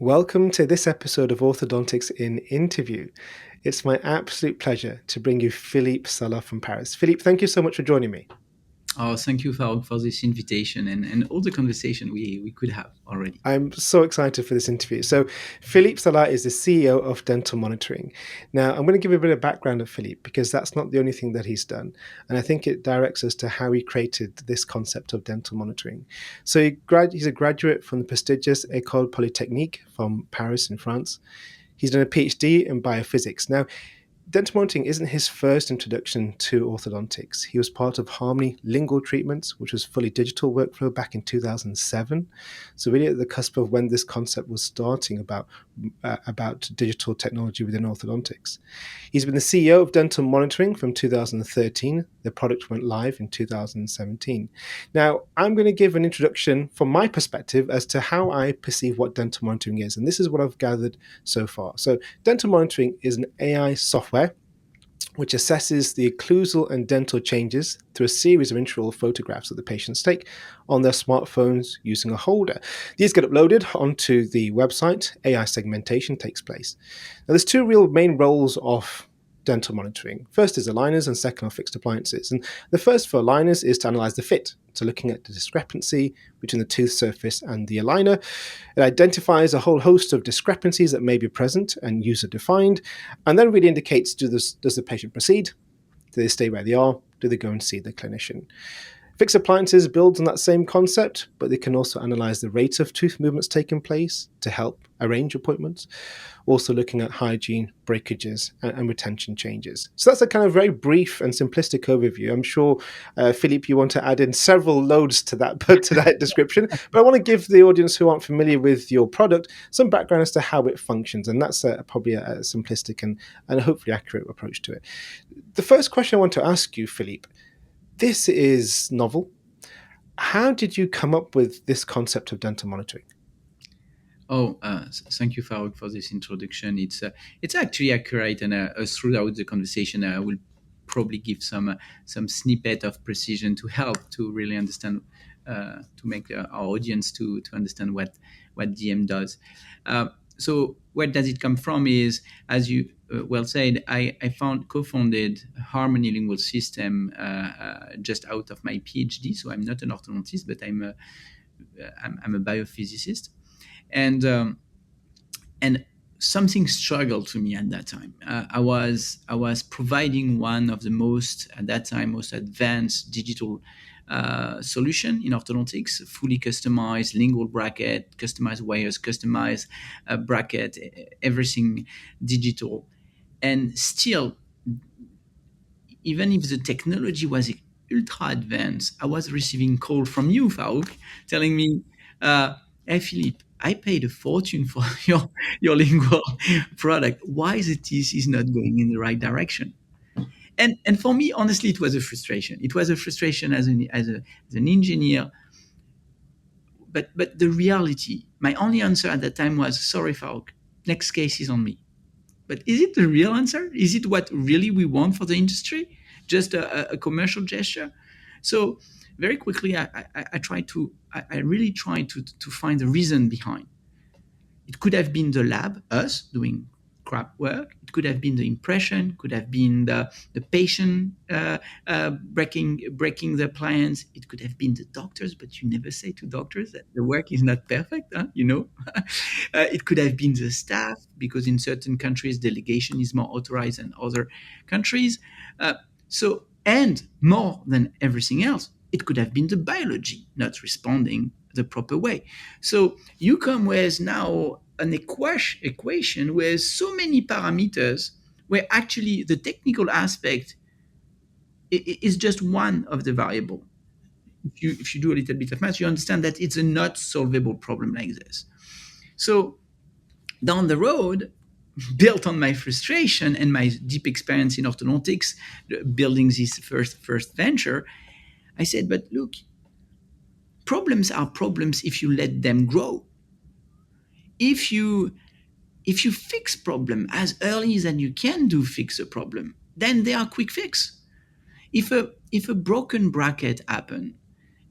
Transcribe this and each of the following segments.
Welcome to this episode of Orthodontics in Interview. It's my absolute pleasure to bring you Philippe Salah from Paris. Philippe, thank you so much for joining me. Oh, thank you, Farooq, for this invitation and all the conversation we could have already. I'm so excited for this interview. So, Philippe Salah is the CEO of DentalMonitoring. Now, I'm going to give a bit of background of Philippe because that's not the only thing that he's done. And I think it directs us to how he created this concept of dental monitoring. So, he's a graduate from the prestigious École Polytechnique from Paris in France. He's done a PhD in biophysics. Now, dental monitoring isn't his first introduction to orthodontics. He was part of Harmony Lingual Treatments, which was fully digital workflow back in 2007. So really at the cusp of when this concept was starting about digital technology within orthodontics. He's been the CEO of Dental Monitoring from 2013. The product went live in 2017. Now, I'm going to give an introduction from my perspective as to how I perceive what dental monitoring is. And this is what I've gathered so far. So dental monitoring is an AI software which assesses the occlusal and dental changes through a series of intraoral photographs that the patients take on their smartphones using a holder. These get uploaded onto the website. AI segmentation takes place. Now, there's two real main roles of dental monitoring. First is aligners and second are fixed appliances. And the first for aligners is to analyze the fit. So looking at the discrepancy between the tooth surface and the aligner. It identifies a whole host of discrepancies that may be present and user defined, and then really indicates does the patient proceed? Do they stay where they are? Do they go and see the clinician? Fixed appliances builds on that same concept, but they can also analyze the rate of tooth movements taking place to help arrange appointments, also looking at hygiene, breakages, and retention changes. So that's a kind of very brief and simplistic overview. I'm sure, Philippe, you want to add in several loads to that description, but I want to give the audience who aren't familiar with your product some background as to how it functions, and that's probably a simplistic and hopefully accurate approach to it. The first question I want to ask you, Philippe, this is novel. How did you come up with this concept of dental monitoring? Oh, thank you, Farooq, for this introduction. It's actually accurate, and throughout the conversation, I will probably give some snippet of precision to help to really understand, to make our audience to understand what DM does. So where does it come from is, as you well said, I co-founded Harmony Lingual System just out of my PhD. So I'm not an orthodontist, but I'm a biophysicist, and something struggled to me at that time. I was providing one of the most at that time most advanced digital solution in orthodontics, fully customized lingual bracket, customized wires, customized bracket, everything digital, and still, even if the technology was ultra advanced, I was receiving call from you, Farooq, telling me, "Hey, Philippe, I paid a fortune for your lingual product. Why the teeth is not going in the right direction?" And for me, honestly, it was a frustration. It was a frustration as an engineer. But the reality, my only answer at that time was, "Sorry, Farooq, next case is on me." But is it the real answer? Is it what really we want for the industry? Just a commercial gesture? So very quickly, I really tried to find the reason behind. It could have been the lab, us doing crap work. It could have been the impression. Could have been the patient breaking the plans. It could have been the doctors, but you never say to doctors that the work is not perfect. It could have been the staff, because in certain countries delegation is more authorized than other countries. And more than everything else, it could have been the biology not responding the proper way. So you come with now an equation with so many parameters, where actually the technical aspect is just one of the variable. If you do a little bit of math, you understand that it's a not solvable problem like this. So down the road, built on my frustration and my deep experience in orthodontics, building this first venture, I said, but look, problems are problems if you let them grow. If you fix problem as early as you can fix a problem, then they are quick fix. If a broken bracket happen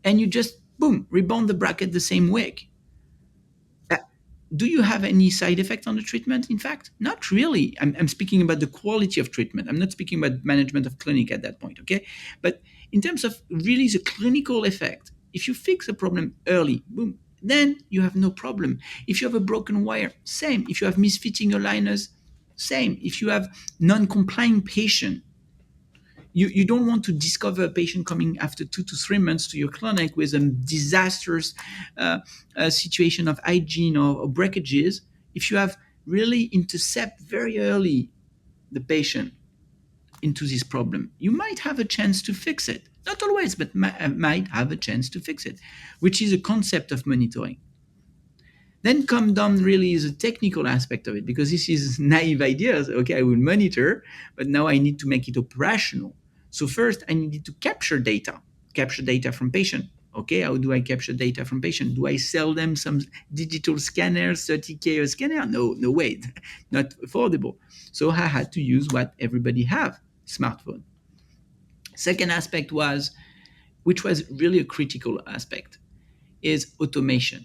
and you just boom rebond the bracket the same week, Do you have any side effect on the treatment? In fact, not really. I'm speaking about the quality of treatment. I'm not speaking about management of clinic at that point, okay? But in terms of really the clinical effect, if you fix a problem early, boom, then you have no problem. If you have a broken wire, same. If you have misfitting aligners, same. If you have non-complying patient, you don't want to discover a patient coming after 2 to 3 months to your clinic with a disastrous situation of hygiene or breakages. If you have really intercept very early the patient into this problem, you might have a chance to fix it. Not always, but might have a chance to fix it, which is a concept of monitoring. Then come down really the technical aspect of it, because this is naive ideas. Okay, I will monitor, but now I need to make it operational. So first, I needed to capture data from patient. Okay, how do I capture data from patient? Do I sell them some digital scanners, 30K a scanner? No, no way, not affordable. So I had to use what everybody have, smartphone. Second aspect was, which was really a critical aspect, is automation,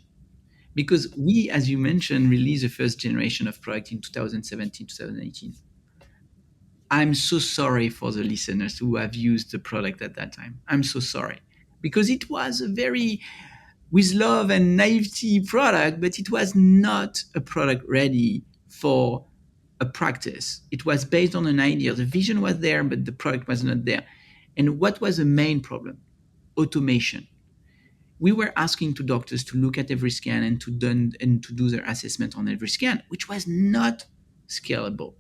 because we, as you mentioned, released the first generation of product in 2017, 2018. I'm so sorry for the listeners who have used the product at that time. I'm so sorry, because it was a very, with love and naivety product, but it was not a product ready for a practice. It was based on an idea. The vision was there, but the product was not there. And what was the main problem? Automation. We were asking to doctors to look at every scan and to do their assessment on every scan, which was not scalable.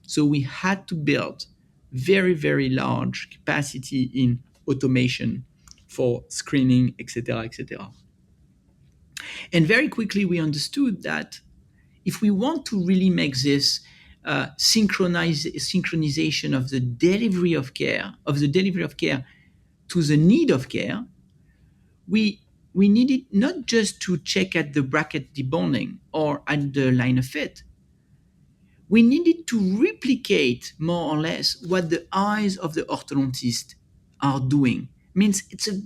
So we had to build very, very large capacity in automation for screening, etc., etc. And very quickly we understood that if we want to really make this synchronization of the delivery of care, to the need of care, we we needed not just to check at the bracket debonding or at the line of fit. We needed to replicate more or less what the eyes of the orthodontist are doing. Means it's a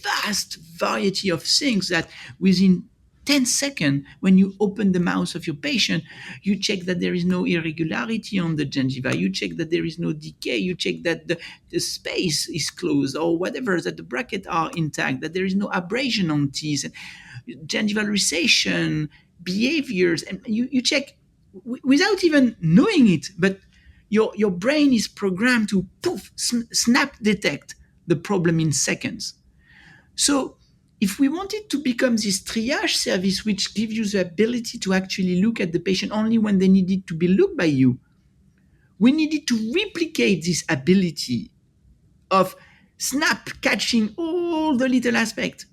vast variety of things that within 10 seconds, when you open the mouth of your patient, you check that there is no irregularity on the gingiva, you check that there is no decay, you check that the space is closed or whatever, that the brackets are intact, that there is no abrasion on teeth, gingival recession, behaviors, and you check without even knowing it, but your brain is programmed to poof, snap detect the problem in seconds. So if we wanted to become this triage service, which gives you the ability to actually look at the patient only when they needed to be looked by you, we needed to replicate this ability of snap catching all the little aspects.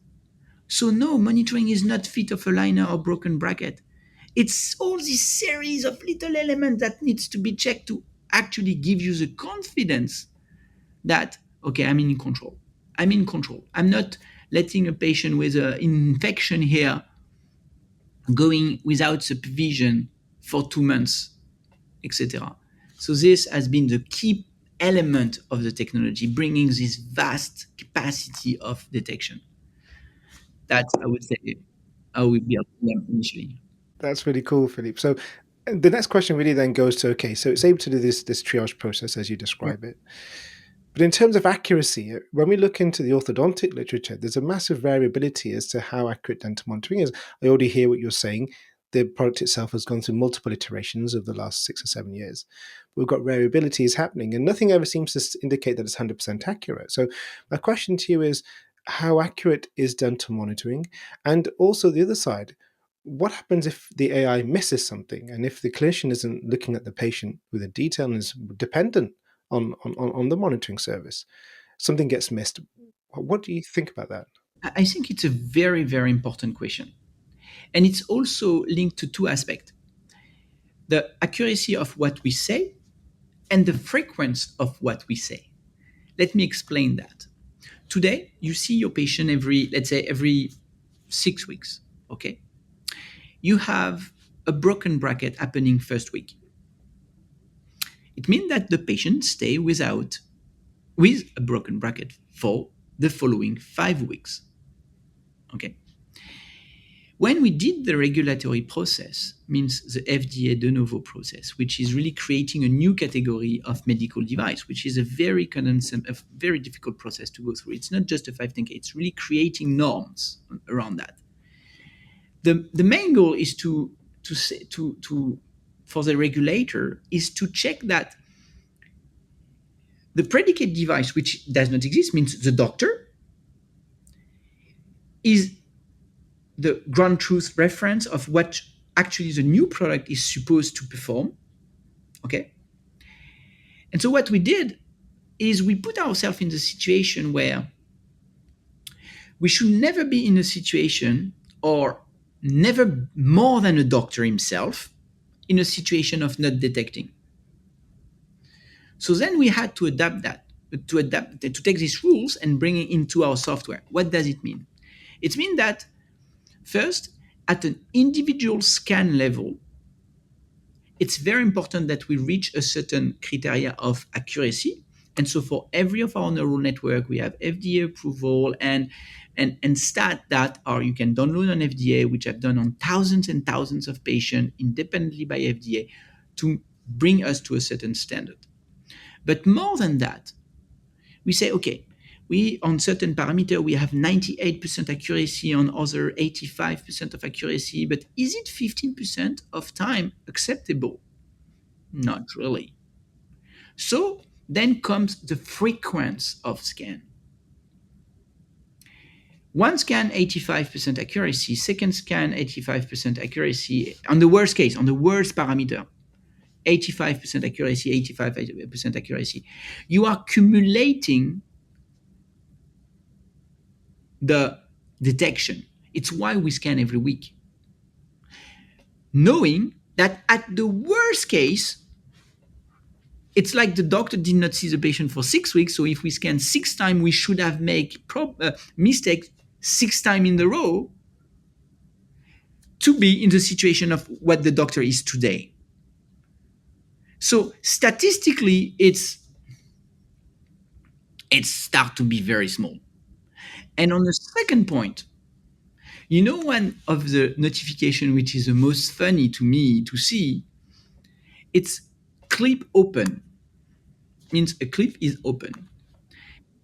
So no, monitoring is not fit of a liner or broken bracket. It's all this series of little elements that needs to be checked to actually give you the confidence that, okay, I'm in control. I'm in control. I'm not letting a patient with an infection here going without supervision for 2 months, etc. So this has been the key element of the technology, bringing this vast capacity of detection. That's, I would say, how we built them initially. That's really cool, Philippe. So the next question really then goes to, okay, so it's able to do this triage process as you Yeah. describe it. But in terms of accuracy, when we look into the orthodontic literature, there's a massive variability as to how accurate dental monitoring is. I already hear what you're saying. The product itself has gone through multiple iterations over the last 6 or 7 years. We've got variabilities happening, and nothing ever seems to indicate that it's 100% accurate. So my question to you is, how accurate is dental monitoring? And also the other side, what happens if the AI misses something, and if the clinician isn't looking at the patient with a detail and is dependent on the monitoring service? Something gets missed. What do you think about that? I think it's a very, very important question. And it's also linked to two aspects: the accuracy of what we say and the frequency of what we say. Let me explain that. Today, you see your patient every, let's say, every 6 weeks. Okay. You have a broken bracket happening first week. It means that the patient stay with a broken bracket for the following 5 weeks. Okay. When we did the regulatory process, means the FDA de novo process, which is really creating a new category of medical device, which is a very a very difficult process to go through. It's not just a 510K, it's really creating norms around that. The main goal is to say to for the regulator is to check that the predicate device, which does not exist, means the doctor is the ground truth reference of what actually the new product is supposed to perform. Okay. And so what we did is we put ourselves in the situation where we should never be in a situation, or never more than a doctor himself, in a situation of not detecting. So then we had to to take these rules and bring it into our software. What does it mean? It means that first, at an individual scan level, it's very important that we reach a certain criteria of accuracy. And so for every of our neural network, we have FDA approval and stat that are you can download on FDA, which I've done on thousands and thousands of patients independently by FDA to bring us to a certain standard. But more than that, we say, okay, we on certain parameter we have 98% accuracy, on other 85% of accuracy, but is it 15% of time acceptable? Not really. So then comes the frequency of scan. One scan 85% accuracy, second scan 85% accuracy, on the worst case, on the worst parameter, 85% accuracy, 85% accuracy. You are accumulating the detection. It's why we scan every week. Knowing that at the worst case, it's like the doctor did not see the patient for 6 weeks. So if we scan 6 times, we should have made mistakes 6 times in a row to be in the situation of what the doctor is today. So statistically, it's start to be very small. And on the second point, one of the notification which is the most funny to me to see, it's clip open. Means a clip is open.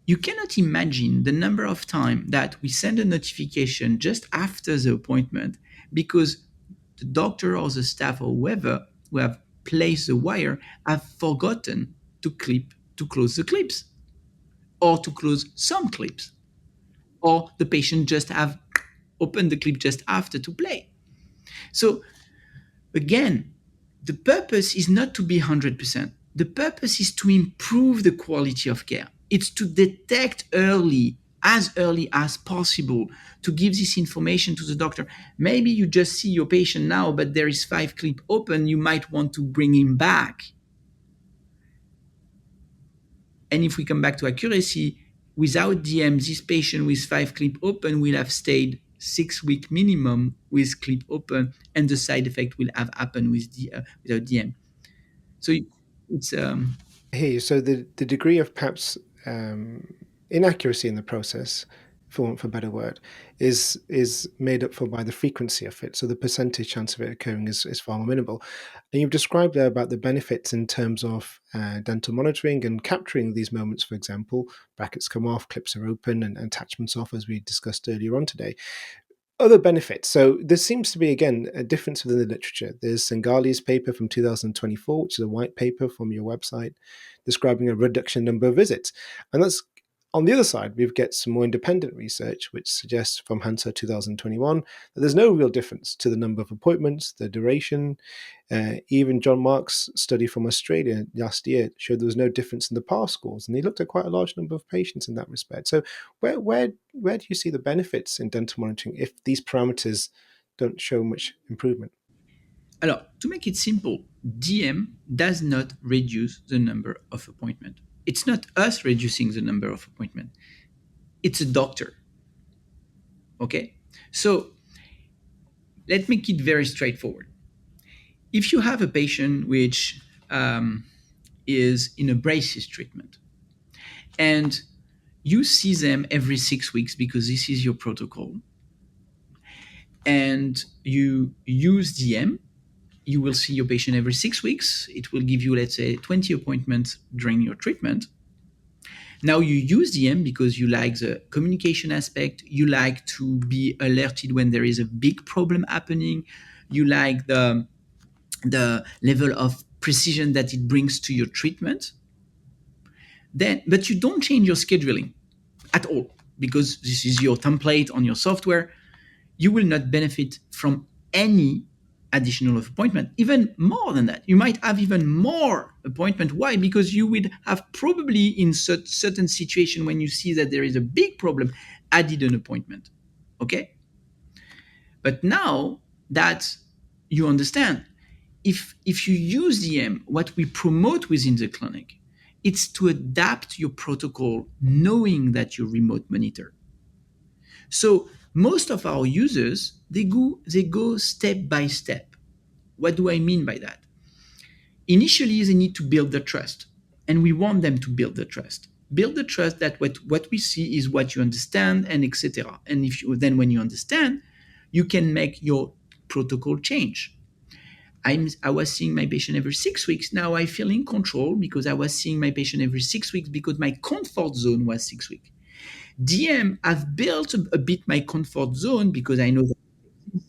You cannot imagine the number of times that we send a notification just after the appointment because the doctor or the staff or whoever who have placed the wire have forgotten to close the clips, or to close some clips, or the patient just have opened the clip just after to play. So again, the purpose is not to be 100%. The purpose is to improve the quality of care. It's to detect as early as possible, to give this information to the doctor. Maybe you just see your patient now, but there is 5 clip open. You might want to bring him back. And if we come back to accuracy, without DM, this patient with 5 clip open will have stayed 6 week minimum with clip open, and the side effect will have happened without DM. So it's I hear you. So the degree of perhaps inaccuracy in the process, for want of a better word, is made up for by the frequency of it. So the percentage chance of it occurring is far more minimal. And you've described there about the benefits in terms of dental monitoring and capturing these moments. For example, brackets come off, clips are open, and attachments off, as we discussed earlier on today. Other benefits. So there seems to be, again, a difference within the literature. There's Sengali's paper from 2024, which is a white paper from your website describing a reduction number of visits. And that's on the other side, we get some more independent research, which suggests from Hansa 2021 that there's no real difference to the number of appointments, the duration. Even John Mark's study from Australia last year showed there was no difference in the PAR scores, and he looked at quite a large number of patients in that respect. So where do you see the benefits in dental monitoring if these parameters don't show much improvement? Alors, to make it simple, DM does not reduce the number of appointments. It's not us reducing the number of appointments. It's a doctor. Okay? So let me make it very straightforward. If you have a patient which is in a braces treatment and you see them every 6 weeks because this is your protocol, and you use DM, you will see your patient every 6 weeks. It will give you, let's say, 20 appointments during your treatment. Now you use DM because you like the communication aspect, you like to be alerted when there is a big problem happening, you like the level of precision that it brings to your treatment. Then, but you don't change your scheduling at all because this is your template on your software. You will not benefit from any additional appointment. Even more than that, you might have even more appointment. Why? Because you would have probably in certain situation when you see that there is a big problem, added an appointment. Okay, but now that you understand, if you use DM, what we promote within the clinic, it's to adapt your protocol knowing that you remote monitor. So most of our users, they go step by step. What do I mean by that? Initially, they need to build the trust, and we want them to build the trust. Build the trust that what we see is what you understand, and etc. And if you then, when you understand, you can make your protocol change. I was seeing my patient every 6 weeks. Now I feel in control because I was seeing my patient every 6 weeks because my comfort zone was 6 weeks. DM, I've built a bit my comfort zone because I know that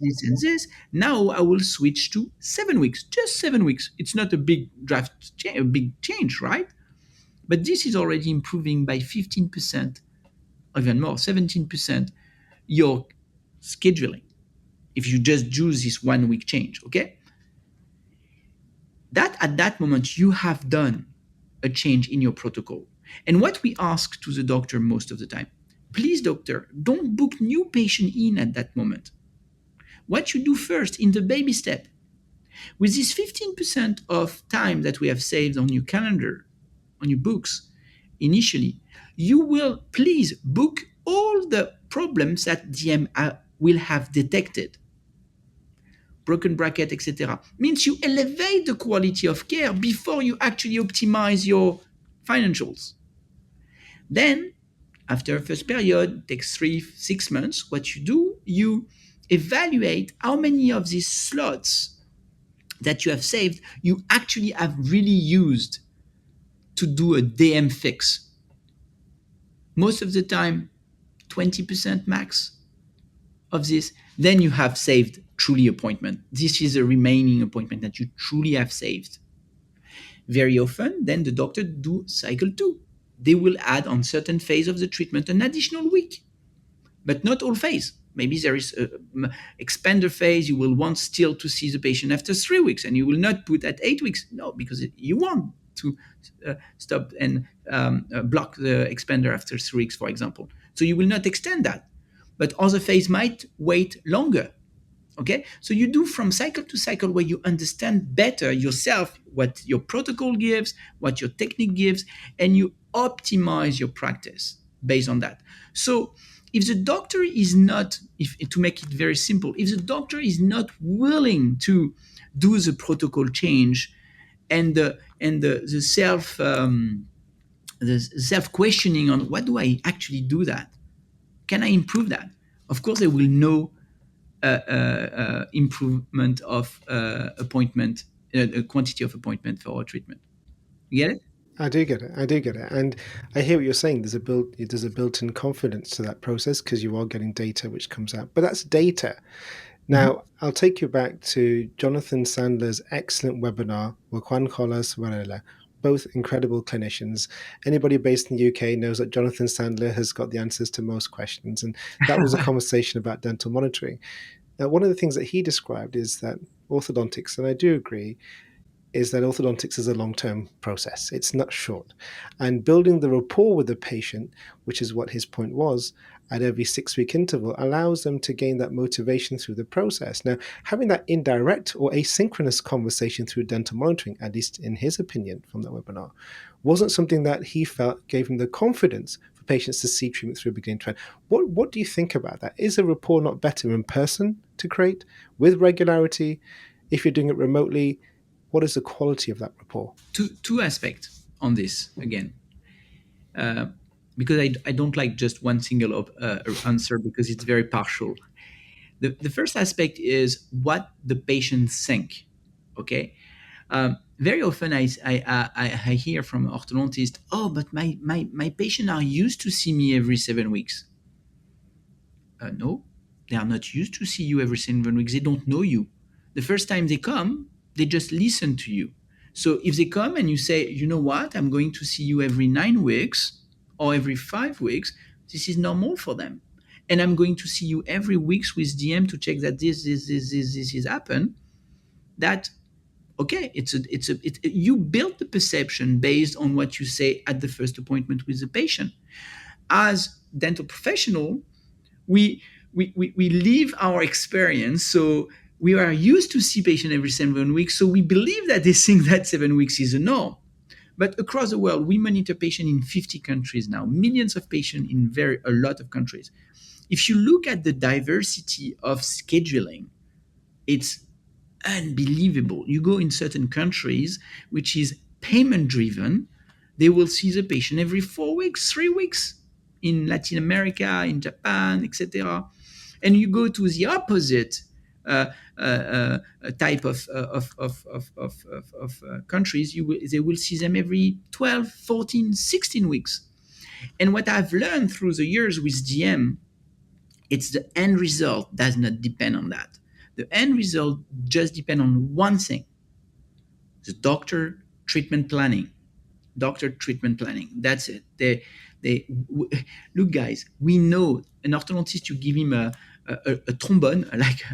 this and this. Now I will switch to 7 weeks, just 7 weeks. It's not a big a big change, right? But this is already improving by 15%, even more, 17%, your scheduling if you just do this 1 week change, okay? That at that moment you have done a change in your protocol. And what we ask to the doctor most of the time, please doctor, don't book new patient in at that moment. What you do first in the baby step, with this 15% of time that we have saved on your calendar, on your books initially, you will please book all the problems that DM will have detected, broken bracket, etc. Means you elevate the quality of care before you actually optimize your financials. Then, after a first period, takes 3, 6 months, what you do, you evaluate how many of these slots that you have saved you actually have really used to do a DM fix. Most of the time, 20% max of this, then you have saved truly appointment. This is a remaining appointment that you truly have saved. Very often, then the doctor do cycle two. They will add on certain phase of the treatment an additional week, but not all phase. Maybe there is a expander phase. You will want still to see the patient after 3 weeks, and you will not put at 8 weeks. No, because you want to stop and block the expander after 3 weeks, for example. So you will not extend that, but other phase might wait longer. Okay, so you do from cycle to cycle where you understand better yourself what your protocol gives, what your technique gives, and you optimize your practice based on that. So if the doctor is not, if to make it very simple, if the doctor is not willing to do the protocol change and the self questioning on what do I actually do that, can I improve that? Of course, they will know improvement of appointment, quantity of appointment for our treatment. You get it? I do get it. I do get it, and I hear what you're saying. There's a built-in confidence to that process because you are getting data which comes out, but that's data. Mhm. Now, I'll take you back to Jonathan Sandler's excellent webinar with Juan Carlos Varela, both incredible clinicians. Anybody based in the UK knows that Jonathan Sandler has got the answers to most questions, and that was a conversation about dental monitoring. Now, one of the things that he described is that orthodontics, and I do agree, is that orthodontics is a long-term process. It's not short. And building the rapport with the patient, which is what his point was, at every 6-week interval allows them to gain that motivation through the process. Now, having that indirect or asynchronous conversation through dental monitoring, at least in his opinion from that webinar, wasn't something that he felt gave him the confidence for patients to see treatment through beginning to end. What do you think about that? Is a rapport not better in person to create with regularity? If you're doing it remotely, what is the quality of that rapport? Two aspects on this again, uh, because I don't like just one single answer because it's very partial. The first aspect is what the patients think. Okay. Very often I hear from orthodontists, oh, but my patients are used to see me every 7 weeks. No, they are not used to see you every 7 weeks. They don't know you. The first time they come, they just listen to you. So if they come and you say, you know what, I'm going to see you every 9 weeks or every 5 weeks, this is normal for them. And I'm going to see you every week with DM to check that this is happen. That okay, you build the perception based on what you say at the first appointment with the patient. As dental professional, we live our experience. So we are used to see patient every 7 weeks. So we believe that they think that 7 weeks is a norm. But across the world, we monitor patients in 50 countries now, millions of patients in a lot of countries. If you look at the diversity of scheduling, it's unbelievable. You go in certain countries, which is payment driven, they will see the patient every 4 weeks, 3 weeks in Latin America, in Japan, etc. And you go to the opposite uh, type of countries, they will see them every 12, 14, 16 weeks. And what I've learned through the years with DM, it's the end result does not depend on that. The end result just depends on one thing: the treatment planning. Doctor treatment planning. That's it. Look, guys. We know an orthodontist. You give him a trombone, like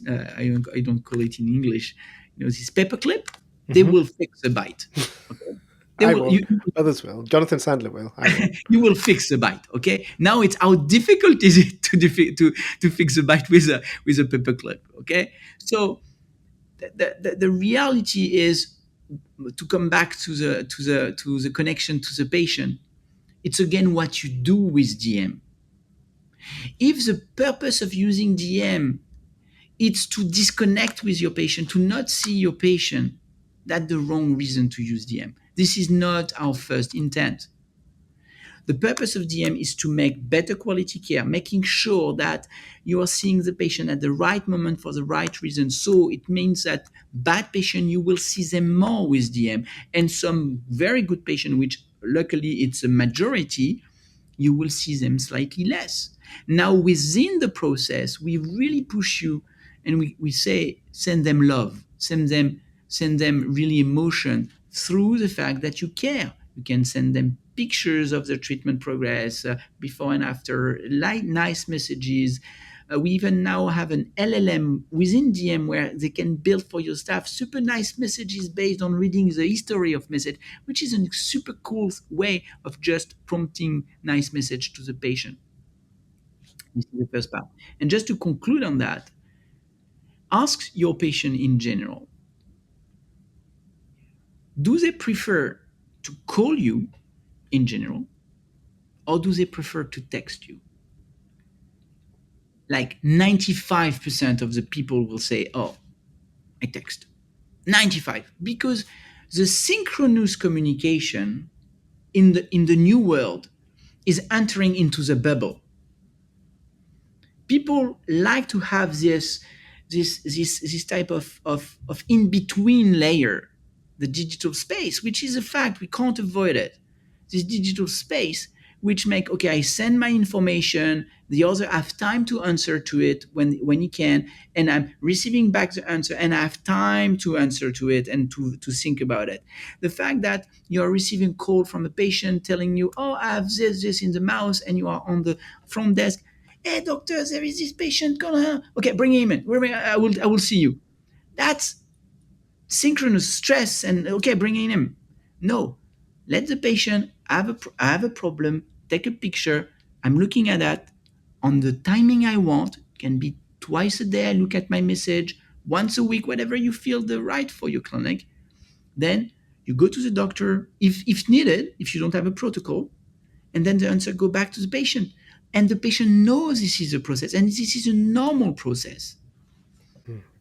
I don't call it in English. This paperclip. They Hmm. will fix the bite. Okay. They I will. won't. Others will. Jonathan Sandler will. I won't. You will fix the bite. Okay. Now it's how difficult is it to fix the bite with a paperclip. Okay. So the reality is, to come back to the connection to the patient, it's again what you do with DM. If the purpose of using DM is to disconnect with your patient, to not see your patient, that's the wrong reason to use DM. This is not our first intent. The purpose of DM is to make better quality care, making sure that you are seeing the patient at the right moment for the right reason. So it means that bad patient, you will see them more with DM, and some very good patient, which luckily it's a majority, you will see them slightly less. Now, within the process, we really push you, and we say, send them love, send them really emotion through the fact that you care. You can send them pictures of the treatment progress, before and after, like nice messages. We even now have an LLM within DM where they can build for your staff super nice messages based on reading the history of message, which is a super cool way of just prompting nice message to the patient. This is the first part. And just to conclude on that, ask your patient in general, do they prefer to call you in general, or do they prefer to text you? Like 95% of the people will say, oh, I text. 95, because the synchronous communication in the new world is entering into the bubble. People like to have this type of in between layer, the digital space, which is a fact, we can't avoid it. This digital space, which make, okay, I send my information, the other have time to answer to it when he can, and I'm receiving back the answer, and I have time to answer to it and to think about it. The fact that you are receiving call from a patient telling you, oh, I have this in the mouth, and you are on the front desk, hey doctor, there is this patient gonna, okay, bring him in, I will see you. That's synchronous stress, and okay, bringing him. No, let the patient have a problem, take a picture, I'm looking at that on the timing I want. It can be twice a day, I look at my message, once a week, whatever you feel the right for your clinic. Then you go to the doctor if needed, if you don't have a protocol, and then the answer go back to the patient, and the patient knows this is a process and this is a normal process.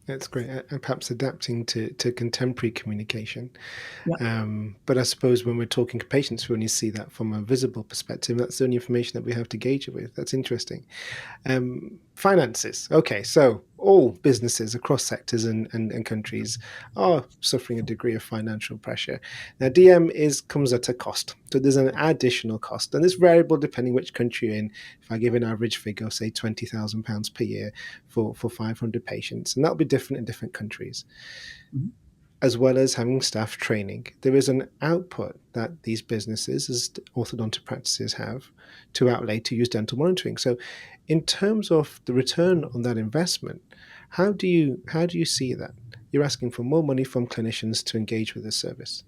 That's great. And perhaps adapting to contemporary communication. Yeah. But I suppose when we're talking to patients, we only see that from a visible perspective. That's the only information that we have to gauge it with. That's interesting. Finances. Okay, so all businesses across sectors and countries are suffering a degree of financial pressure. Now, DM comes at a cost. So there's an additional cost, and it's variable depending which country you're in. If I give an average figure, say £20,000 per year for 500 patients, and that'll be different in different countries, Mhm. as well as having staff training. There is an output that these businesses, as orthodontic practices, have to outlay to use dental monitoring. So, in terms of the return on that investment, how do you see that? You're asking for more money from clinicians to engage with this service.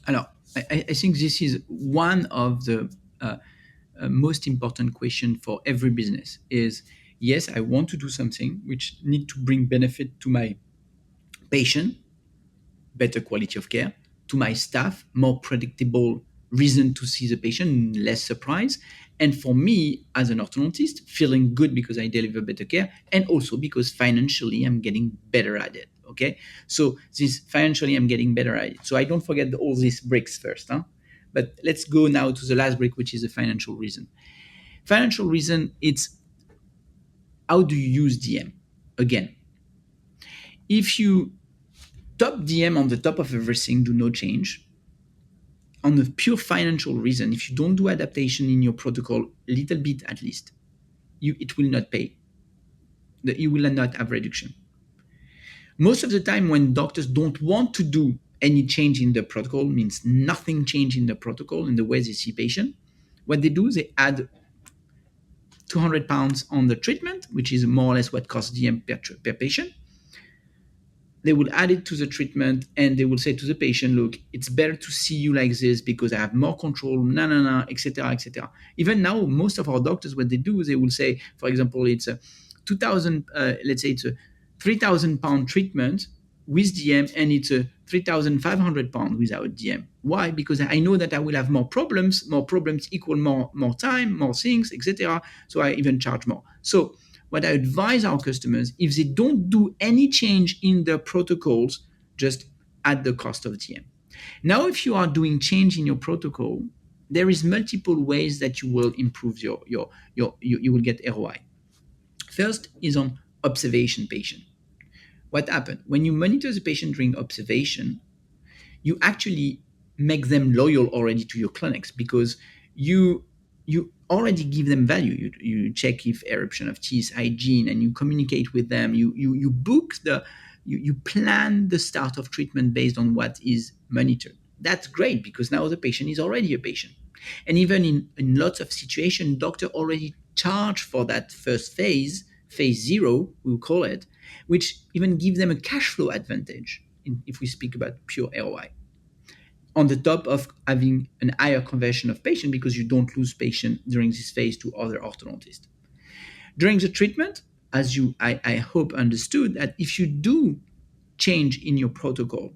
Alors, I think this is one of the most important question for every business is, yes, I want to do something which need to bring benefit to my patient, better quality of care, to my staff, more predictable reason to see the patient, less surprise. And for me, as an orthodontist, feeling good because I deliver better care, and also because financially I'm getting better at it. Okay. So this financially I'm getting better at it. So I don't forget all these bricks first. Huh? But let's go now to the last brick, which is the financial reason. Financial reason, it's how do you use DM? Again, if you top DM on the top of everything, do no change, on a pure financial reason, if you don't do adaptation in your protocol, a little bit at least, it will not pay. You will not have reduction. Most of the time, when doctors don't want to do any change in the protocol, means nothing change in the protocol in the way they see patient. What they do, they add £200 on the treatment, which is more or less what costs DM per patient. They will add it to the treatment and they will say to the patient, look, it's better to see you like this because I have more control, etc., etc. Even now, most of our doctors, what they do, they will say, for example, it's a 2,000, let's say it's a £3,000 treatment with DM and it's a £3,500 without DM. Why? Because I know that I will have more problems equal more time, more things, etc. So I even charge more. So what I advise our customers, if they don't do any change in their protocols, just at the cost of DM. Now, if you are doing change in your protocol, there is multiple ways that you will improve you will get ROI. First is on observation patient. What happened? When you monitor the patient during observation, you actually make them loyal already to your clinics because you already give them value. You check if eruption of teeth, hygiene, and you communicate with them. You book you plan the start of treatment based on what is monitored. That's great because now the patient is already a patient. And even in lots of situations, doctor already charge for that first phase zero, we'll call it, which even give them a cash flow advantage if we speak about pure ROI on the top of having an higher conversion of patient because you don't lose patient during this phase to other orthodontists. During the treatment, as I hope understood, that if you do change in your protocol,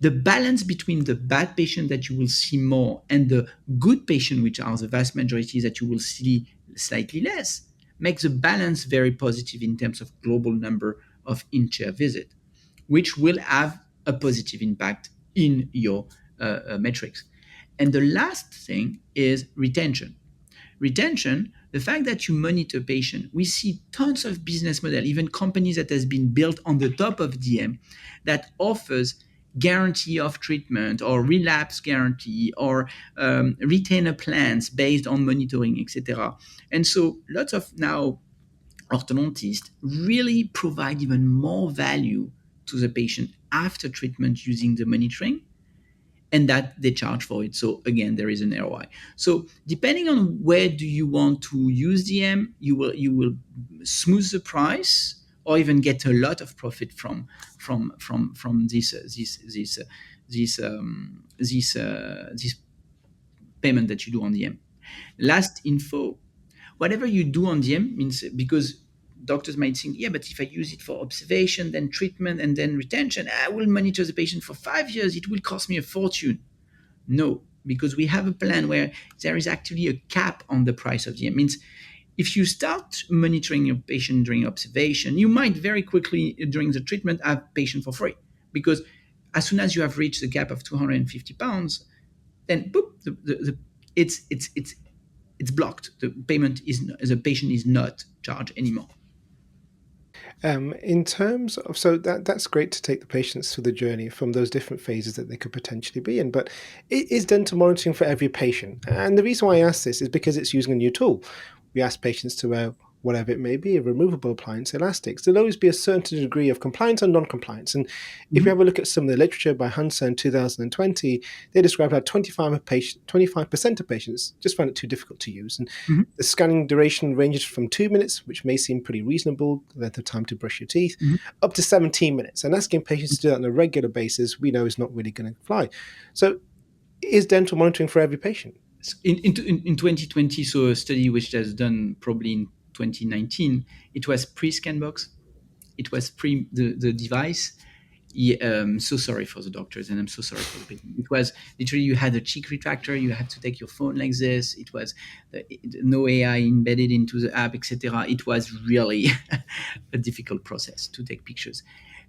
the balance between the bad patient that you will see more and the good patient, which are the vast majority that you will see slightly less, makes the balance very positive in terms of global number of in-chair visit, which will have a positive impact in your metrics. And the last thing is retention. Retention, the fact that you monitor patient, we see tons of business model, even companies that has been built on the top of DM that offers guarantee of treatment or relapse guarantee or retainer plans based on monitoring, etc. And so lots of now orthodontists really provide even more value to the patient after treatment using the monitoring and that they charge for it. So again, there is an ROI. So depending on where do you want to use DM, you will smooth the price or even get a lot of profit from this payment that you do on DM. Last info, whatever you do on DM means because doctors might think, yeah, but if I use it for observation, then treatment, and then retention, I will monitor the patient for 5 years. It will cost me a fortune. No, because we have a plan where there is actually a cap on the price of DM. Means If you start monitoring your patient during observation, you might very quickly during the treatment have patient for free, because as soon as you have reached the gap of 250 pounds, then boop, it's blocked. The payment is the patient is not charged anymore. In terms of, so that's great to take the patients through the journey from those different phases that they could potentially be in. But is dental monitoring for every patient? And the reason why I ask this is because it's using a new tool. We ask patients to wear whatever it may be, a removable appliance, elastics. There'll always be a certain degree of compliance and non-compliance. And if you Mhm. have a look at some of the literature by Hansa in 2020, they described how 25% of patients just found it too difficult to use. And Mhm. the scanning duration ranges from 2 minutes, which may seem pretty reasonable, length of time to brush your teeth, Mhm. up to 17 minutes. And asking patients to do that on a regular basis, we know is not really going to fly. So, is dental monitoring for every patient? In 2020, so a study which was done probably in 2019, it was pre-scan box, it was pre the device. Yeah, so sorry for the doctors, and I'm so sorry for the patient. It was literally you had a cheek retractor, you had to take your phone like this. It was no AI embedded into the app, etc. It was really a difficult process to take pictures.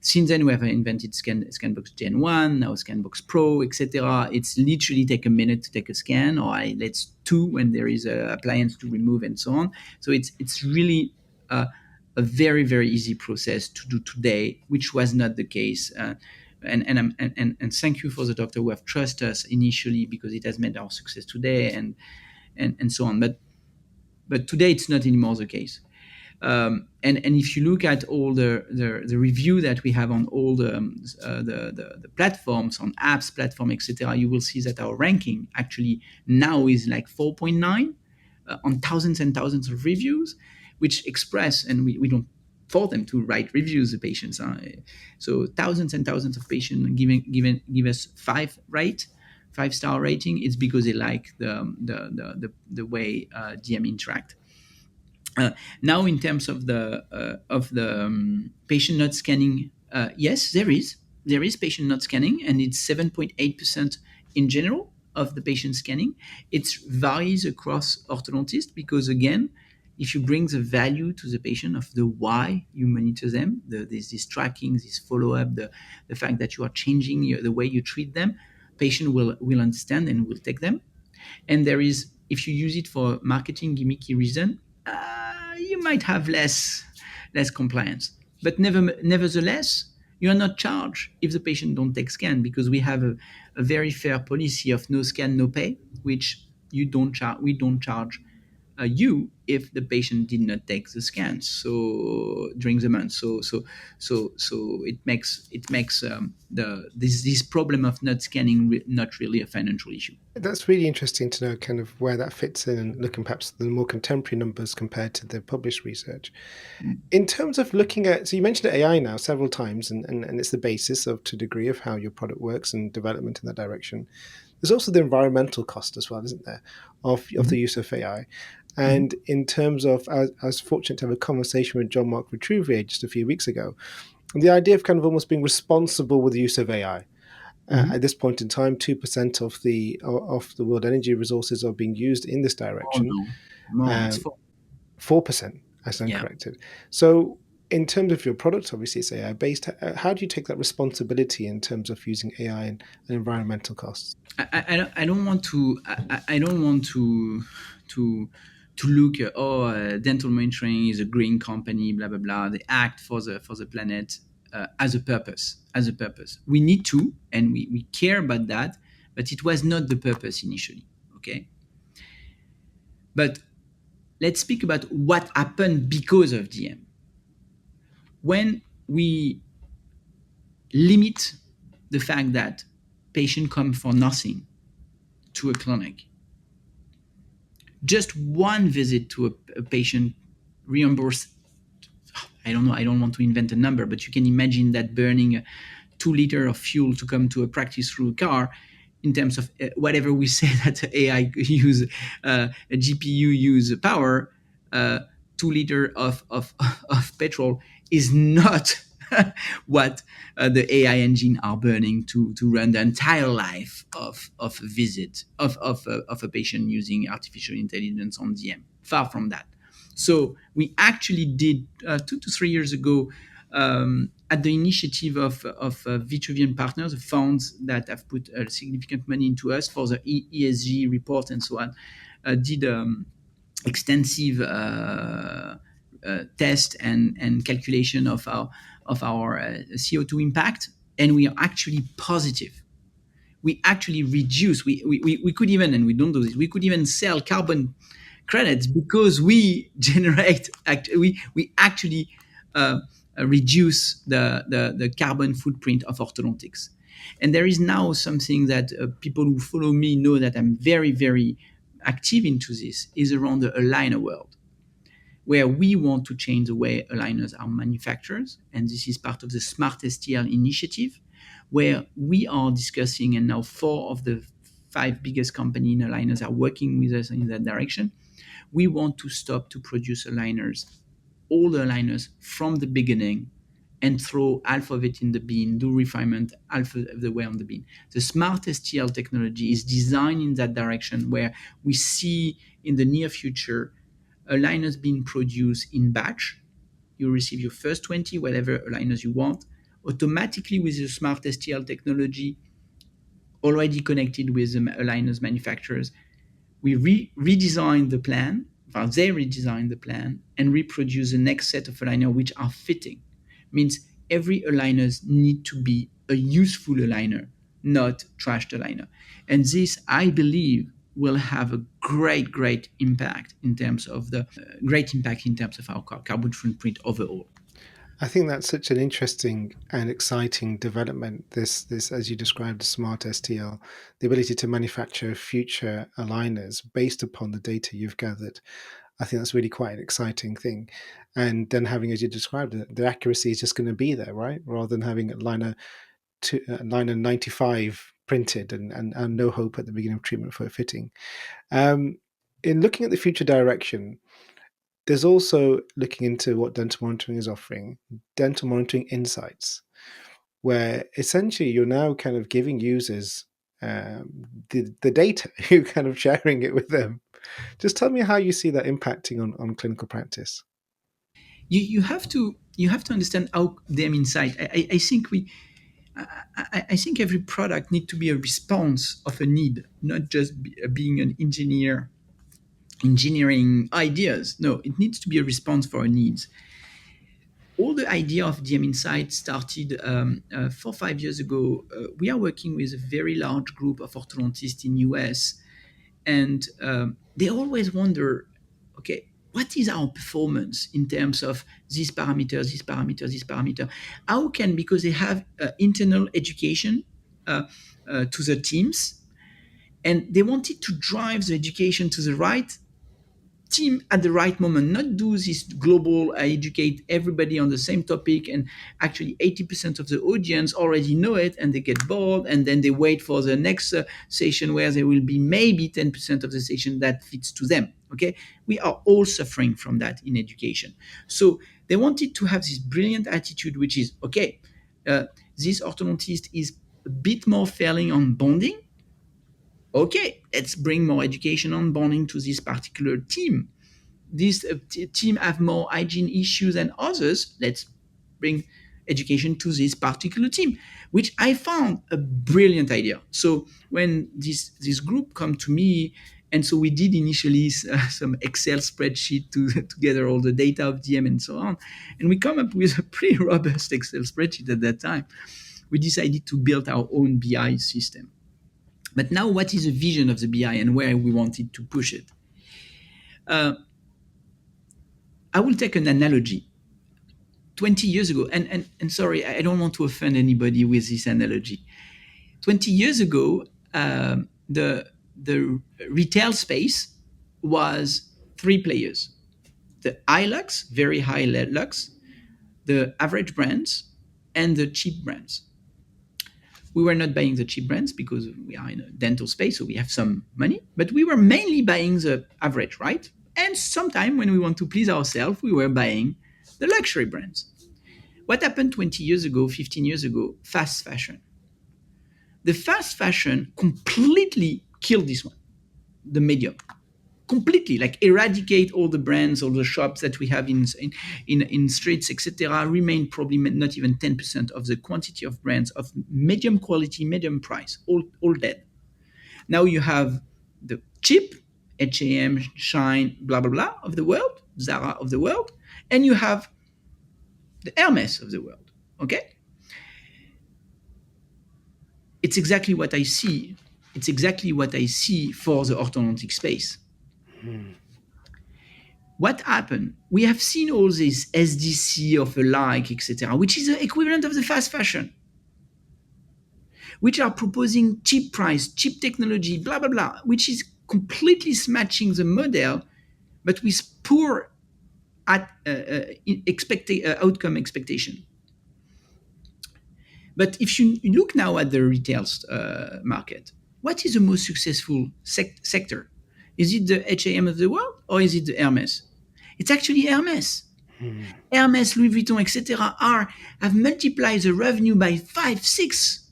Since then, we have invented Scanbox Gen 1, now Scanbox Pro, etc. It's literally take a minute to take a scan, or let's two when there is a appliance to remove and so on. So it's really a very very easy process to do today, which was not the case. And thank you for the doctor who have trusted us initially, because it has made our success today, and so on. But today it's not anymore the case. And if you look at all the review that we have on all the platforms, on apps platform, etc., you will see that our ranking actually now is like 4.9 on thousands and thousands of reviews, which express, and we don't for them to write reviews, the patients. So thousands and thousands of patients give us 5-star rating. It's because they like the way DM interact. Now, in terms of the patient not scanning, yes, there is patient not scanning, and it's 7.8% in general of the patient scanning. It varies across orthodontists because, again, if you bring the value to the patient of the why you monitor them, this tracking, this follow up, the fact that you are changing the way you treat them, patient will understand and will take them. And there is, if you use it for marketing gimmicky reason, you might have less compliance. But nevertheless, you are not charged if the patient don't take scan, because we have a very fair policy of no scan no pay, which we don't charge you if the patient did not take the scans so during the month. So it makes this problem of not scanning not really a financial issue. That's really interesting to know kind of where that fits in and looking perhaps at the more contemporary numbers compared to the published research. In terms of looking at, so you mentioned AI now several times, and it's the basis of to a degree of how your product works and development in that direction. There's also the environmental cost as well, isn't there, of Mhm. the use of AI? Mhm. And in terms of, I was fortunate to have a conversation with John Mark Vitruvier just a few weeks ago, and the idea of kind of almost being responsible with the use of AI. Mhm. At this point in time, 2% of the world energy resources are being used in this Oh direction. no, more. It's Um, four. 4%, I stand Yeah. corrected. So, in terms of your product, obviously it's AI based. How do you take that responsibility in terms of using AI and environmental costs? I don't want to I don't want to to look dental monitoring is a green company, blah blah blah. They act for the planet as a purpose. We need to, and we care about that, but it was not the purpose initially. Okay, but let's speak about what happened because of DM. When we limit the fact that patient come for nothing to a clinic, just one visit to a patient reimbursed, I don't know, I don't want to invent a number, but you can imagine that burning 2 liters of fuel to come to a practice through a car, in terms of whatever we say that AI use, a GPU use power, 2 liters of petrol is not what the AI engine are burning to run the entire life of a visit of a patient using artificial intelligence on DM. Far from that. So we actually did 2 to 3 years ago, at the initiative of Vitruvian Partners, the funds that have put significant money into us for the ESG report and so on, did extensive test and calculation of our CO2 impact, and we are actually positive. We actually reduce. We could even, and we don't do this, we could even sell carbon credits because we generate, we actually uh, reduce the carbon footprint of orthodontics. And there is now something that people who follow me know that I'm very, very active into this, is around the aligner world, where we want to change the way aligners are manufactured. And this is part of the Smart STL initiative, where we are discussing, and now four of the five biggest companies in aligners are working with us in that direction. We want to stop to produce aligners, all the aligners from the beginning, and throw half of it in the bin, do refinement half of the way on the bin. The Smart STL technology is designed in that direction, where we see in the near future aligners being produced in batch. You receive your first 20, whatever aligners you want, automatically with the Smart STL technology already connected with the aligners manufacturers. We redesign the plan, well, they redesign the plan and reproduce the next set of aligner which are fitting. Means every aligners need to be a useful aligner, not trashed aligner. And this, I believe, will have a great impact in terms of our carbon footprint overall. I think that's such an interesting and exciting development. This, as you described, the smart STL, the ability to manufacture future aligners based upon the data you've gathered. I think that's really quite an exciting thing. And then having, as you described it, the accuracy is just going to be there, right? Rather than having liner 95 printed and no hope at the beginning of treatment for a fitting. Um, in looking at the future direction, there's also looking into what dental monitoring is offering, dental monitoring insights, where essentially you're now kind of giving users the data, you're kind of sharing it with them. Just tell me how you see that impacting on clinical practice. You have to understand how them inside. I think I think every product need to be a response of a need, not just being an engineering ideas. No, it needs to be a response for our needs. All the idea of DM Insight started 4 or 5 years ago. We are working with a very large group of orthodontists in US, and they always wonder, okay, what is our performance in terms of this parameter, this parameter, this parameter? How can, because they have internal education to the teams, and they wanted to drive the education to the right team at the right moment, not do this global educate everybody on the same topic, and actually 80% of the audience already know it and they get bored, and then they wait for the next session where there will be maybe 10% of the session that fits to them. Okay, we are all suffering from that in education. So they wanted to have this brilliant attitude, which is okay, uh, this orthodontist is a bit more failing on bonding. Okay, let's bring more education on bonding to this particular team. This team have more hygiene issues than others. Let's bring education to this particular team, which I found a brilliant idea. So when this group come to me, and so we did initially some Excel spreadsheet to gather all the data of DM and so on, and we come up with a pretty robust Excel spreadsheet at that time. We decided to build our own BI system. But now, what is the vision of the BI and where we wanted to push it? Uh, I will take an analogy. 20 years ago, and sorry, I don't want to offend anybody with this analogy. 20 years ago, the retail space was three players: the high lux, very high lux, the average brands, and the cheap brands. We were not buying the cheap brands because we are in a dental space, so we have some money, but we were mainly buying the average, right? And sometimes when we want to please ourselves, we were buying the luxury brands. What happened 20 years ago, 15 years ago? Fast fashion. The fast fashion completely killed this one, the medium. completely, like eradicate all the brands, all the shops that we have in streets, etc. Remain probably not even 10% of the quantity of brands of medium quality, medium price, all dead. Now you have the cheap H&M, Shine, blah blah blah of the world, Zara of the world, and you have the Hermes of the world. Okay, it's exactly what I see. It's exactly what I see for the orthodontic space. Mm. What happened? We have seen all this SDC of alike, etc., which is the equivalent of the fast fashion, which are proposing cheap price, cheap technology, blah blah blah, which is completely matching the model, but with poor outcome expectation. But if you look now at the retail market, what is the most successful sector? Is it the H&M of the world or is it the Hermes? It's actually Hermes. Mm. Hermes, Louis Vuitton, etc. have multiplied the revenue by 5, 6,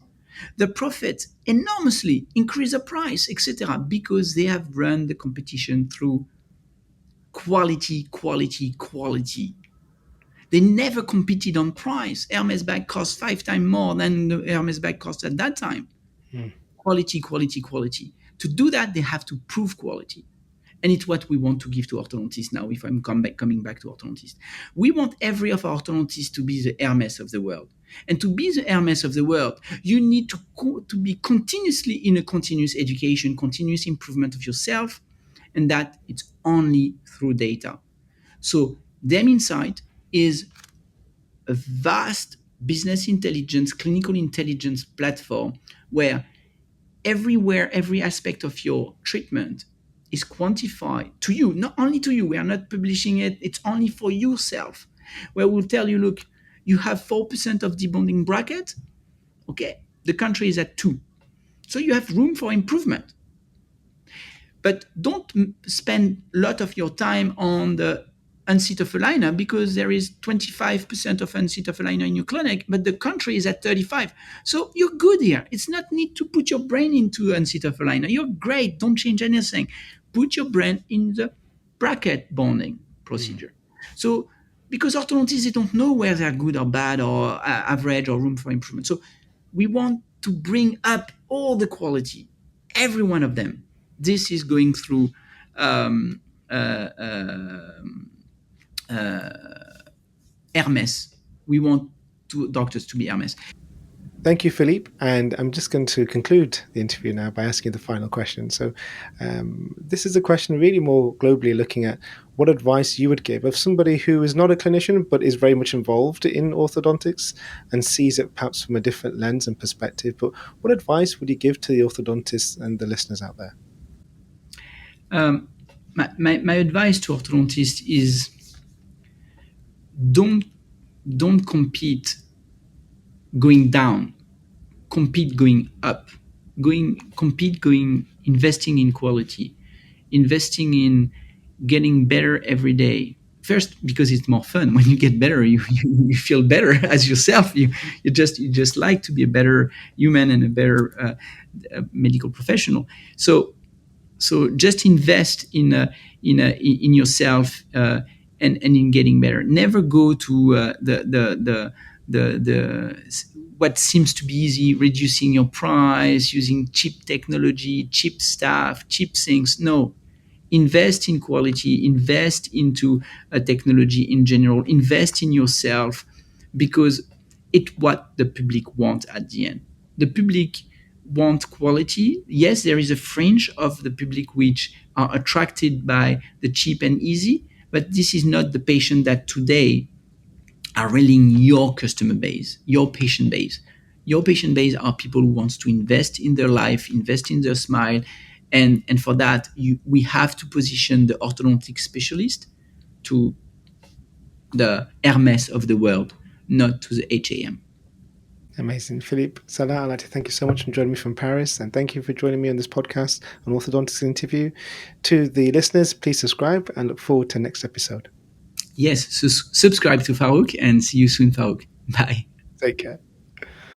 the profit enormously, increase the price, etc. Because they have run the competition through quality, quality, quality. They never competed on price. Hermes bag cost 5 times more than the Hermes bag cost at that time. Mm. Quality, quality, quality. To do that, they have to prove quality. And it's what we want to give to orthodontists now, if I'm coming back to orthodontists. We want every of our orthodontists to be the Hermes of the world. And to be the Hermes of the world, you need to be continuously in a continuous education, continuous improvement of yourself, and that it's only through data. So Dem Insight is a vast business intelligence, clinical intelligence platform where everywhere, every aspect of your treatment is quantified to you, not only to you. We are not publishing it, it's only for yourself, where we'll tell you, look, you have 4% of debonding bracket. Okay, the country is at 2. So you have room for improvement. But don't spend a lot of your time on the unseat of aligner because there is 25% of unseat of aligner in your clinic, but the country is at 35. So you're good here. It's not need to put your brain into unseat of aligner. You're great. Don't change anything. Put your brain in the bracket bonding Mm. procedure. So because orthodontists, they don't know where they're good or bad or average or room for improvement. So we want to bring up all the quality, every one of them. This is going through um, uh, uh, Hermes. We want doctors to be Hermes. Thank you, Philippe. And I'm just going to conclude the interview now by asking the final question. So, this is a question really more globally looking at what advice you would give of somebody who is not a clinician but is very much involved in orthodontics and sees it perhaps from a different lens and perspective. But what advice would you give to the orthodontists and the listeners out there? Um, my advice to orthodontists is don't don't compete going down, compete going up, investing in quality, investing in getting better every day. First, because it's more fun. When you get better, you feel better as yourself. You just like to be a better human and a better medical professional. So just invest in yourself and in getting better. Never go to the what seems to be easy, reducing your price, using cheap technology, cheap staff, cheap things. No, invest in quality, invest into technology in general, invest in yourself, because it's what the public wants at the end. The public want quality. Yes, there is a fringe of the public which are attracted by the cheap and easy, but this is not the patient that today are really your customer base, your patient base. Your patient base are people who wants to invest in their life, invest in their smile, and for that we have to position the orthodontic specialist to the Hermes of the world, not to the H&M. Amazing. Philippe Salah, I'd like to thank you so much for joining me from Paris, and thank you for joining me on this podcast on Orthodontics Interview. To the listeners, please subscribe and look forward to the next episode. Yes, so subscribe to Farooq and see you soon, Farooq. Bye. Take care.